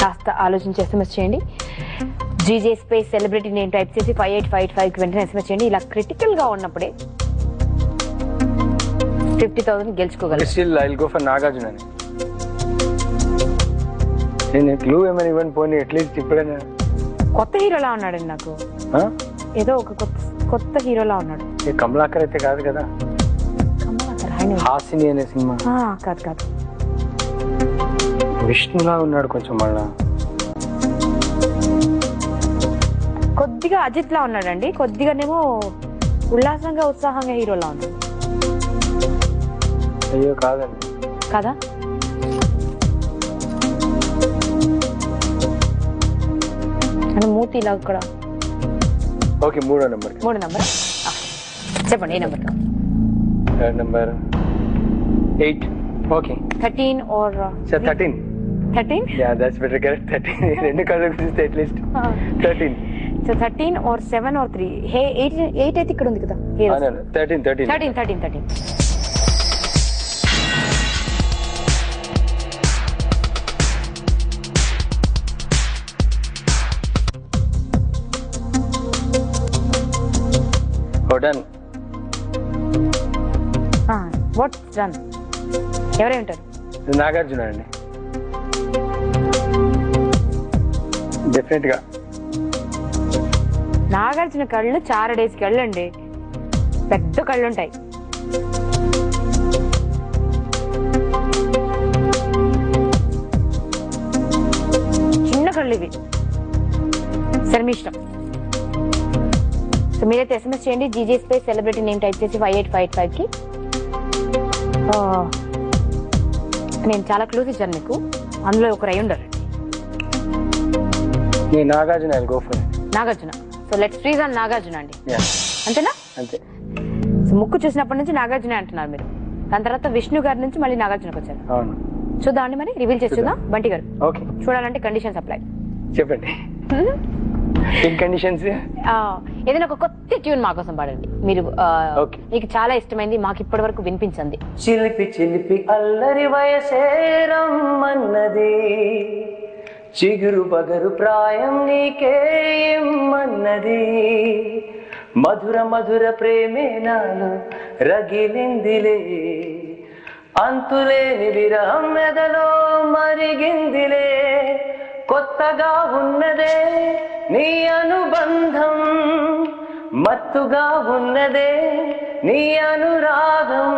కాస్త ఆలోచించి ఎస్ఎంఎస్ చేయండి. జీజే స్పేస్ సెలబ్రిటీ నేను టైప్ చేసి 58585కి వెంటనే ఎస్ఎంఎస్ చేయండి. ఇలా క్రిటికల్ గా ఉన్నప్పుడే 50,000 గెలుచుకోగలరు. Still I will go for Nagarjuna. నేను క్లూ ఏమైనా ఇవ్వని పోనీ అట్లీస్ట్ ఇప్పుడైనా. కొత్త హీరోలా ఉన్నాడండి నాకు. ఏదో ఒక కొత్త హీరోలా ఉన్నాడు. కమలాకర్ అయితే కాదు కదా? హాసిని అనే సినిమా కాదు కాదు. విష్ణులా ఉన్నాడు కొంచెం. మళ్ళా కొద్దిగా అజిత్ లా ఉన్నాడండి. కొద్దిగానేమో ఉల్లాసంగా ఉత్సాహంగా హీరోలా ఉన్నాడు. అయ్యో కాదండి. కదా? మూర్తి ఇలా ఇక్కడ. ఓకే, 3వ నెంబర్. 3వ నెంబర్ చెప్పండి. ఏ number? Number 8. Okay, 13 or 13. 13? Yeah, that's better. Correct. 13. రెండు కళ్ళు చూస్తే at least 13. So 13 or 7 or 3. Hey, 8 అయితే ఇక్కడ ఉంది కదా. 13. Done. What's done? ఎవరే ఉంటారు? నాగార్జున అండి. డెఫినెట్ గా నాగార్జున కళ్ళు చారడేసి కళ్ళు అండి. పెద్ద కళ్ళు ఉంటాయి. చిన్న కళ్ళు ఇవి. సరే మీ ఇష్టం. సో మీరైతే ఎస్ఎంఎస్ చేయండి. GJ space celebrity name type చేసి 58585కి. నేను చాలా క్లూస్ ఇచ్చాను మీకు. అందులో ఒకరు అయి ఉండరు. Nagarjuna. Nagarjuna. So let's freeze on Nagarjuna అండి. అంతేనా? అంతే. సో ముక్కు చూసినప్పటి నుంచి నాగార్జున అంటున్నారు మీరు. దాని తర్వాత విష్ణు గారి నుంచి మళ్ళీ నాగార్జునకు వచ్చారు. అవును. చూద్దాం అండి, మరి రివీల్ చేసి చూద్దాం. బంటి గారు ఓకే చూడాలంటే కండిషన్స్ అప్లై. చెప్పండి. కండిషన్స్ ఏదైనా ఒక కొత్త ట్యూన్ మా కోసం పాడండి మీరు. మీకు చాలా ఇష్టమైంది, మాకు ఇప్పటి వరకు వినిపించింది. చిలిపి చిలిపి అల్లరి వయసేరమ్మన్నది, చిగురు బగరు ప్రాయం నీకేమన్నది, మధుర మధుర ప్రేమే నాలో రగిలిందిలే, అంతులేని విరహం మెదలో మరిగిందిలే, కొత్తగా ఉన్నదే నీ అనుబంధం, మత్తుగా ఉన్నదే నీ అనురాగం,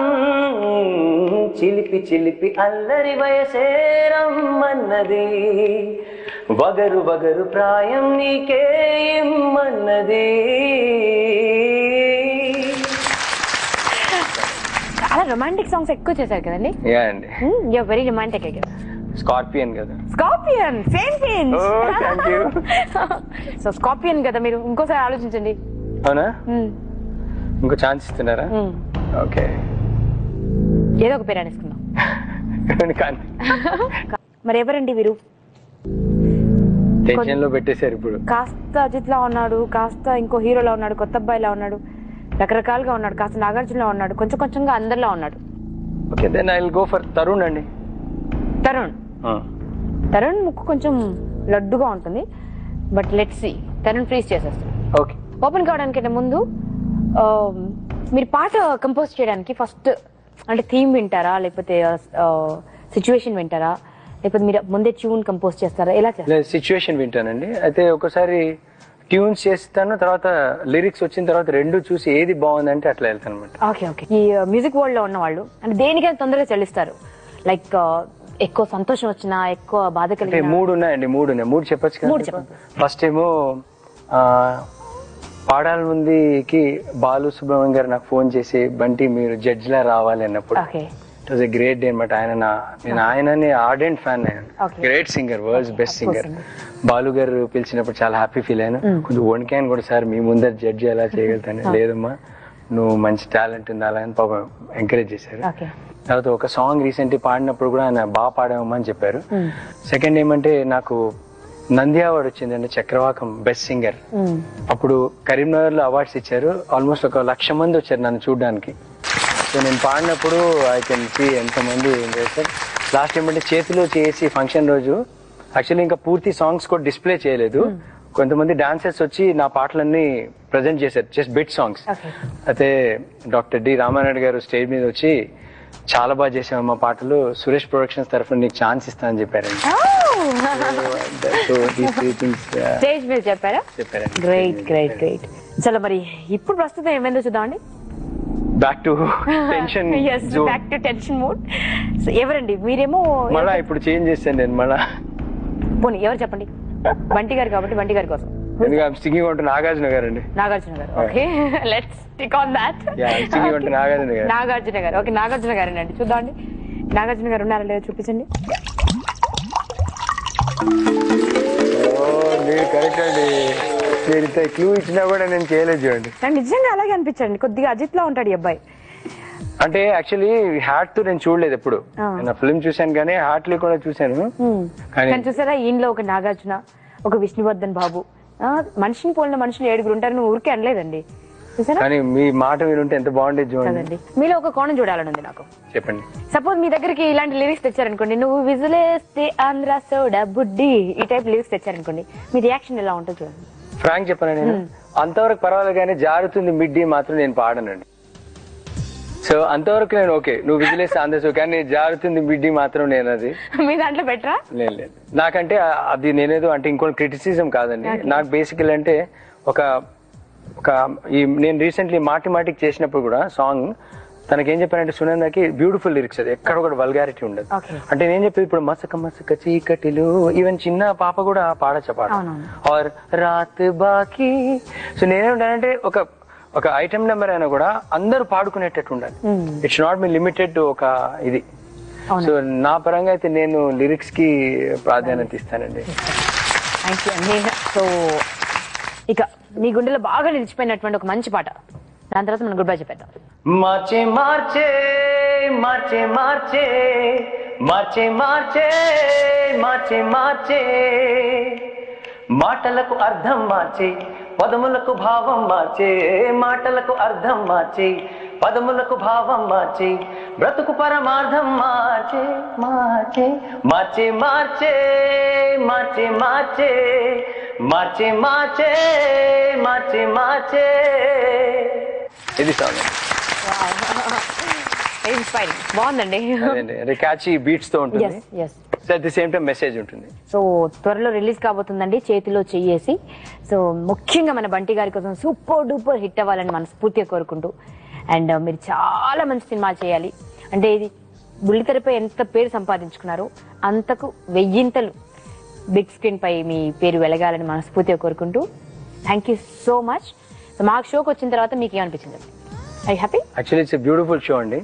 చిలిపి చిలిపి అల్లరి వయసేరమ్మన్నది, వగరు వగరు ప్రాయం నీకేమన్నది. చాలా రొమాంటిక్ సాంగ్స్ ఎక్కువ చేశారు కదండి. You are very romantic. స్కార్పియన్ కదా. Scorpion, same thing. So scorpion కదా మీరు. ఇంకోసారి ఆలోచించండి. అవునా? ఇంకో ఛాన్స్ ఇస్తున్నారా? ఓకే, ఏదో ఒక పేరు అనేసుకుందాం. మరి ఎవరండి వీరు? టెన్షన్ లో పెట్టేశారు ఇప్పుడు. కాస్త అజిత్ లా ఉన్నాడు, కాస్త ఇంకో హీరోలా ఉన్నాడు, కొత్త అబ్బాయిలా ఉన్నాడు, రకరకాలుగా ఉన్నాడు, కాస్త నాగార్జునలా ఉన్నాడు, కొంచెం కొంచెంగా అందరిలా ఉన్నాడు. Okay, then I will go for Tarun అండి. తరుణ్ ముక్కు కొంచెం లడ్డుగా ఉంటుంది, but let's see. Tarun freeze చేసేస్తాం. ఓకే, ఓపెన్ కావడానికంటే ముందు మీరు పాట కంపోజ్ చేయడానికి ఫస్ట్ అంటే థీమ్ వింటారా, లేకపోతే సిచ్యువేషన్ వింటారా, లేకపోతే మీరు ముందే ట్యూన్ కంపోజ్ చేస్తారా, ఎలా చేస్తారు? సిచ్యువేషన్ వింటానండి. అయితే ఒకసారి ట్యూన్స్ చేస్తాను, తర్వాత లిరిక్స్ వచ్చిన తర్వాత రెండు చూసి ఏది బాగుందంటే అట్లా వెళ్తాను అనమాట. Okay okay. ఈ మ్యూజిక్ వరల్డ్ లో ఉన్న వాళ్ళు అంటే దేనికైనా తొందరగా చెల్లిస్తారు. లైక్ ఎక్కువ సంతోషం వచ్చినా, ఎక్కువ బాధ కలిగిన. మూడు ఉన్నాయండి. మూడు చెప్పచ్చు కదా. ఫస్ట్ ఏమో పాడాల ముందుకి బాలు సుబ్రహ్మణ్యం గారు నాకు ఫోన్ చేసి, బంటి మీరు జడ్జ్ లా రావాలి అన్నప్పుడు it was a great day అనమాట. నేను ఆయనని ardent fan. Great singer, world's best singer. Balu గారు పిలిచినప్పుడు చాలా హ్యాపీ ఫీల్ అయ్యాను. కొంచెం వణికాను కూడా, సార్ మీ ముందర జడ్జి ఎలా చేయగలుగుతాను. లేదమ్మా నువ్వు మంచి టాలెంట్ ఉంది అలా అని పాపం ఎంకరేజ్ చేశారు. తర్వాత ఒక సాంగ్ రీసెంట్లీ పాడినప్పుడు కూడా ఆయన బాగా పాడామని అని చెప్పారు. సెకండ్ ఏమంటే నాకు నంది అవార్డు వచ్చిందండి, చక్రవాకం బెస్ట్ సింగర్. అప్పుడు కరీంనగర్ లో అవార్డ్స్ ఇచ్చారు. ఆల్మోస్ట్ 1,00,000 మంది వచ్చారు నన్ను చూడడానికి. సో నేను పాడినప్పుడు ఐ కెన్ సీ ఎంతమంది చేశారు. లాస్ట్ ఏమంటే చేతిలో చేసి ఫంక్షన్ రోజు యాక్చువల్లీ ఇంకా పూర్తి సాంగ్స్ కూడా డిస్ప్లే చేయలేదు. కొంతమంది డాన్సర్స్ వచ్చి నా పాటలన్నీ ప్రజెంట్ చేశారు, జస్ట్ బిట్ సాంగ్స్. అయితే డాక్టర్ డి రామానాయుడు గారు స్టేజ్ మీద వచ్చి చాలా బాగా చేసాము మా పాటలు, సురేష్ ప్రొడక్షన్స్ తరఫున నీకు ఛాన్స్ ఇస్తానని చెప్పారండి. స్టేజ్ మీద చెప్పారా? Great great great. చలో మరి ఇప్పుడు ప్రస్తుతం ఏమైందో చూద్దామండి. Back to tension. Back to tension mood. ఎవరండి మీరేమో? మళ్ళా ఇప్పుడు చేంజ్ చేశాను నేను మళ్ళా. పోనీ ఎవరు చెప్పండి. బంటి గారు కాబట్టి బంటి గారి కోసం. సింగింగ్ ఉంటుంది నాగార్జున గారు అండి. నాగార్జున గారు. Okay, let's stick on that. Singing ఉంటుంది నాగార్జున గారు. నాగార్జున గారు. ఓకే, నాగార్జున గారు అండి. చూద్దామండి నాగార్జున గారు ఉన్నారా లేదో చూపించండి. మీరు కరెక్ట్ అండి. మీరు ఇంత క్లూ ఇచ్చినా కూడా నేను చేయలేదు చూడండి. నిజంగా అలాగే అనిపించండి. కొద్దిగా అజిత్ లా ఉంటాడు ఈ అబ్బాయి. అంటే యాక్చువల్లీ హార్ట్ తో నేను చూడలేదు ఎప్పుడు. నేను ఫిల్మ్ చూసాను కానీ హార్ట్లీ కూడా చూసాను. కానీ చూసారా, ఈయనలో ఒక నాగార్జున, ఒక విష్ణువర్ధన్ బాబు, మనిషిని పోలిన మనుషులు 7 ఉంటారని ఊరికే అనలేదండి. కానీ మీ మాట వినుంటే ఎంత బాగుండేది చూడండి. మీలో ఒక కోణం చూడాలని ఉంది నాకు. చెప్పండి. సపోజ్ మీ దగ్గరికి ఇలాంటి లిరిక్స్ తెచ్చారనుకోండి, నువ్వు విజిలేస్తే ఆంధ్ర సోడా బుడ్డి, ఈ టైప్ లిరిక్స్ తెచ్చారనుకోండి, మీ రియాక్షన్ ఎలా ఉంటుంది చూడండి. ఫ్రాంక్ చెప్పాను నేను, అంతవరకు పర్వాలేదు కానీ జారుతుంది మిడ్డీ మాత్రం నేను పాడనండి. సో అంతవరకు నేను ఓకే, నువ్వు విజిలేస్తే ఆంధ్ర సో, కానీ జారుతుంది మిడ్డీ మాత్రం నేను అది మీ దాంట్లో బెటరా? లేదు. నాకంటే అది నేనేదో అంటే ఇంకో క్రిటిసిజం కాదండి. నాకు బేసికల్ అంటే ఒక నేను రీసెంట్లీ మాటికి చేసినప్పుడు కూడా సాంగ్ తనకేం చెప్పానంటే, సునందకి బ్యూటిఫుల్ లిరిక్స్, అది ఎక్కడ కూడా వల్గారిటీ ఉండదు. అంటే నేను చెప్పేది ఇప్పుడు మసక మసక చీకటిలో, ఈవెన్ చిన్న పాప కూడా పాడచ్చ పాట, ఆర్ రాత్ బాకీ. సో నేనేంటానంటే ఒక ఐటమ్ నెంబర్ అయినా కూడా అందరూ పాడుకునేటట్టు ఉండాలి. ఇట్స్ నాట్ మీ లిమిటెడ్ ఒక ఇది. సో నా పరంగా అయితే నేను లిరిక్స్ కి ప్రాధాన్యత ఇస్తానండి. సో ఇక మీ గుండెలో బాగా నిలిచిపోయినటువంటి ఒక మంచి పాట, దాని తర్వాత మనం గుడ్ బై చెప్పేద్దాం. మార్చే మార్చే మార్చే మార్చే మార్చే మార్చే మార్చే మార్చే మాటలకు అర్థం మార్చే, పదములకు భావం మార్చే, మాటలకు అర్థం మార్చే, పదములకు భావం మార్చే, బ్రతుకు పరమార్థం మార్చే మార్చే మార్చే మార్చే మార్చే మార్చే మార్చే మార్చే మార్చే మార్చే. ఇది సాంగ్ బాగుందండి. క్యాచీ బీట్స్ తో ఉంటుంది, at the same time message ఉంటుంది. సో త్వరలో రిలీజ్ కాబోతుందండి చేతిలో చెయ్యేసి. సో ముఖ్యంగా మన బంటి గారి కోసం సూపర్ డూపర్ హిట్ అవ్వాలని మనస్ఫూర్తిగా కోరుకుంటూ, అండ్ మీరు చాలా మంచి సినిమా చేయాలి. అంటే ఇది బుల్లితెరపై ఎంత పేరు సంపాదించుకున్నారో అంతకు 1000 బిగ్ స్క్రీన్ పై మీ పేరు వెలగాలని మనస్ఫూర్తిగా కోరుకుంటూ, thank you so much. So మాకు షోకి వచ్చిన తర్వాత మీకు ఏమనిపించింది? I happy. Actually it's beautiful show అండి.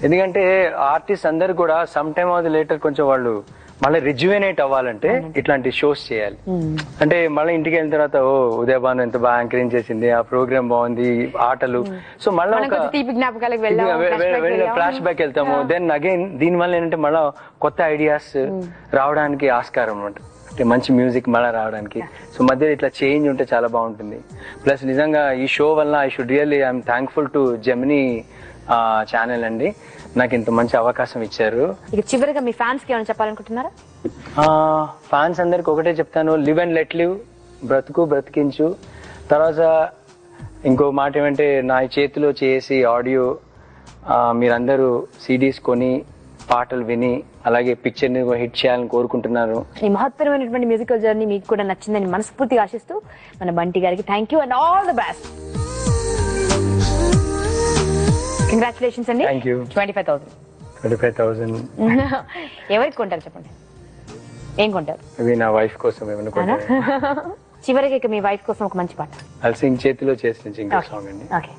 ఎందుకంటే ఆర్టిస్ట్ అందరు కూడా some time of the later కొంచెం వాళ్ళు మళ్ళీ రిజ్యువేనేట్ అవ్వాలంటే ఇట్లాంటి షోస్ చేయాలి. అంటే మళ్ళీ ఇంటికి వెళ్ళిన తర్వాత ఓ ఉదయభాను ఎంత బాగా యాంకరింగ్ చేసింది, ఆ ప్రోగ్రామ్ బాగుంది, ఆటలు. సో మళ్ళీ ఫ్లాష్ బ్యాక్ వెళ్తాము. దెన్ అగైన్ దీని వల్ల ఏంటంటే మళ్ళీ కొత్త ఐడియాస్ రావడానికి ఆస్కారం అనమాట. అంటే మంచి మ్యూజిక్ మళ్ళీ రావడానికి. సో మధ్యలో ఇట్లా చేంజ్ ఉంటే చాలా బాగుంటుంది. ప్లస్ నిజంగా ఈ షో వల్ల I should really I'm thankful to Gemini channel అండి, నాకు ఇంత మంచి అవకాశం ఇచ్చారు. ఇక చివరిగా మీ ఫ్యాన్స్ కి ఏమైనా చెప్పాలనుకుంటున్నారా? ఫ్యాన్స్ అందరికి ఒకటే చెప్తాను, లివ్ అండ్ లెట్ లివ్, బ్రతుకు బ్రతికించు. తర్వాత ఇంకో మాట ఏమంటే, నా చేతిలో చేసి ఆడియో మీరందరూ సిడీస్ కొని పాటలు విని అలాగే పిక్చర్ ని హిట్ చేయాలని కోరుకుంటున్నాను. ఈ మహత్తరమైనటువంటి మ్యూజికల్ జర్నీ మీకు కూడా నచ్చిందని మనస్ఫూర్తిగా ఆశిస్తూ మన బంటి గారికి thank you and all the best. Congratulations అండి. Thank you. 25,000 ఎవరికి కొంటారు చెప్పండి? ఏం కొంటారు? అవి నా వైఫ్ కోసం ఏమైనా కొంటారు. చివరికి ఇక మీ వైఫ్ కోసం ఒక మంచి పాట. అల్సింగ్ చేతిలో చేసిన ఇంకో సాంగ్ అండి. ఓకే.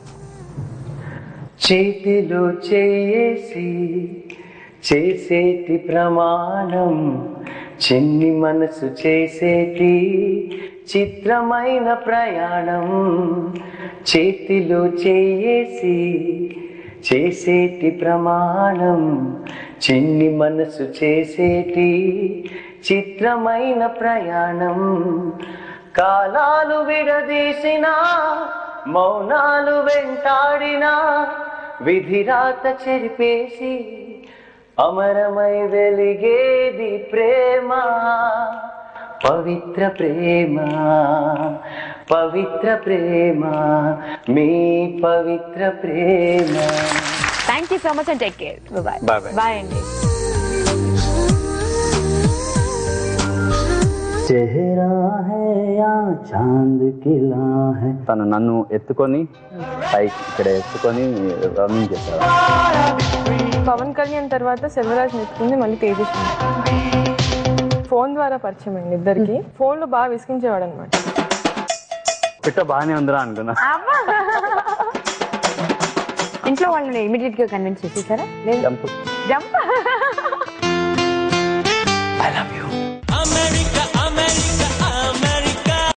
చేతిలో చేసి చేసేటి ప్రమాణం, చిన్ని మనసు చేసేటి చిత్రమైన ప్రయాణం. చేతిలో చేసి చేసేటి ప్రమాణం, చిన్ని మనసు చేసేటి చిత్రమైన ప్రయాణం. కాలాలు విడదీసినా, మౌనాలు వెంటాడినా, విధిరాత చెరిపేసి అమరమై వెలిగేది ప్రేమ. పవిత్ర ప్రేమ పవిత్ర ప్రేమ మీ పవిత్ర ప్రేమ. Thank you so much and take care. Bye Bye. Bye అండి. చెహరా హై యా చాంద్ కిలా హై. తను నన్ను ఎత్తుకొని పైకి ఇక్కడ ఎత్తుకొని రన్నింగ్ చేశారు. పవన్ కళ్యాణ్ తర్వాత సెల్వరాజ్ నెత్తుకుంది మళ్ళీ తేజస్వి. ఫోన్ ద్వారా పరిచయం అండి ఇద్దరికి. ఫోన్ లో బాగా విసిగించేవాడు అనమాట. పిట్ట బాగానే ఉందిరా అనుకున్నా. ఇంట్లో వాళ్ళని ఇమీడియట్ గా కన్విన్స్ చేసేసారా? లేదు, జంప్